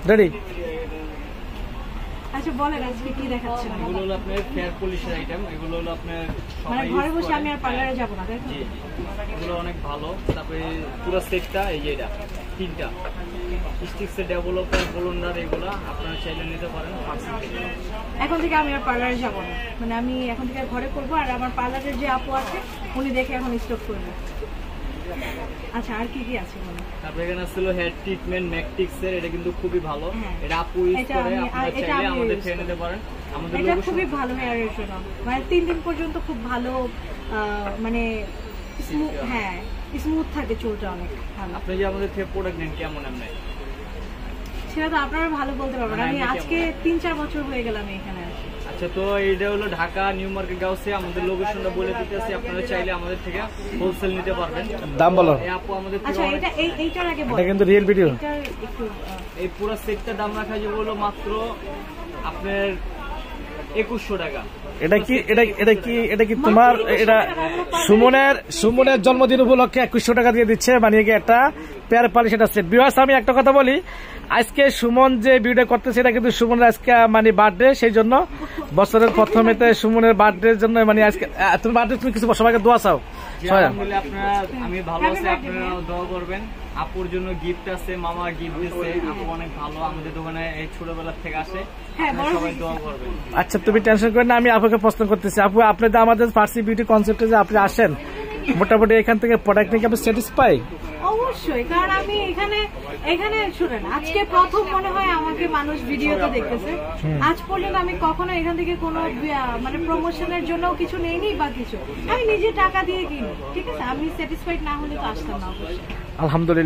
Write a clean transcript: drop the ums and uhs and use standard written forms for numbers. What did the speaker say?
Ready? আচ্ছা বলেন আজকে কি দেখাচ্ছেন? এগুলো হলো আপনার ফেয়ার পলিশের আইটেম। এগুলো হলো আপনার মানে ঘরে বসে আমি আর পার্লারে যাব না, তাই তো? জি, এগুলো অনেক ভালো। তারপরে পুরো সেটটা এই যে এটা তিনটা স্টিক্সের ডেভেলপার ব্লোন্ডার, এগুলো আপনারা চাইলে নিতে পারেন। এখন থেকে আমি আর পার্লারে যাব না, মানে আমি এখন থেকে ঘরে করবো। আর আমার পার্লারের যে আপু আছে উনি দেখে এখন স্টক করবে। আচ্ছা আর কি কি আছে বলুন? তারপরে এখানে ছিল হেয়ার ট্রিটমেন্ট ম্যাকটিক্সের, এটা কিন্তু খুবই ভালো। এটা আপু ইউজ করে, আপনারা চাইলে আমাদের থেকে নিতে পারেন। আমাদের এটা খুবই ভালো হেয়ারের জন্য, মানে 3 দিন পর্যন্ত খুব ভালো, মানে হ্যাঁ স্মুথ থাকে চুলটা অনেক ভালো। আপনি যে আমাদের থেকে প্রোডাক্ট নেন কেমন এমনি সেটা তো আপনারা ভালো বলতে পারবেন। আমি আজকে 3-4 বছর হয়ে গেল আমি এখানে আসি। আচ্ছা, তো এটা হলো ঢাকা নিউ মার্কেট গাউসে। আমাদের লোকেশনটা বলে দিতেছি, আপনারা চাইলে আমাদের থেকে হোলসেল নিতে পারবেন। দাম বলো। এই আপু আমাদের আচ্ছা এটা এইটার আগে বলো। এটা কিন্তু রিয়েল ভিডিও। এই পুরো সেটটার দাম রাখা যাবে হলো মাত্র আপনার 2100 টাকা। এটা কি তোমার? এটা সুমনের জন্মদিন উপলক্ষে 2100 টাকা দিয়ে দিচ্ছে বানিয়ে গিয়ে একটা পেয়ার পালিশ এটা সেট। বিহাস আমি একটা কথা বলি, আজকে সুমন যে ভিডিও করতেছে এটা কিন্তু সুমনের আজকে মানে বার্থডে, সেই জন্য বছরের প্রথমেতে সুমনের বার্থডের জন্য মানে আজকে তুমি বার্থডে তুমি কিছু সবাইকে দোয়া চাও। আপনারা আমি ভালো আছি, আপনারা দোয়া করবেন। আপুর জন্য গিফট আছে, মামা গিফট দিচ্ছে। আপু অনেক ভালো, আমাদের দোকানে এই ছোটবেলা থেকে আসে, সবাই দোয়া করবেন। আচ্ছা তুমি টেনশন করেন না, আমি আপুকে প্রশ্ন করতেছি। আপু আপনি তো আমাদের ফার্সি বিউটি কনসেপ্টে যে আপনি আসেন, মোটামুটি এখান থেকে প্রোডাক্ট নিয়ে আপনি স্যাটিসফাই? অবশ্যই, কারণ আমি এখানে শুনেন আজকে প্রথম মনে হয় আমাকে মানুষ ভিডিওতে দেখতেছে। আজ পর্যন্ত আমি কখনো এখান থেকে কোনো মানে প্রমোশনের জন্য কিছু নেইনি বা কিছু, আমি নিজে টাকা দিয়ে কিনি, ঠিক আছে? আমি স্যাটিসফাইড না হলে তো আসতাম না। অবশ্যই আলহামদুলিল্লাহ।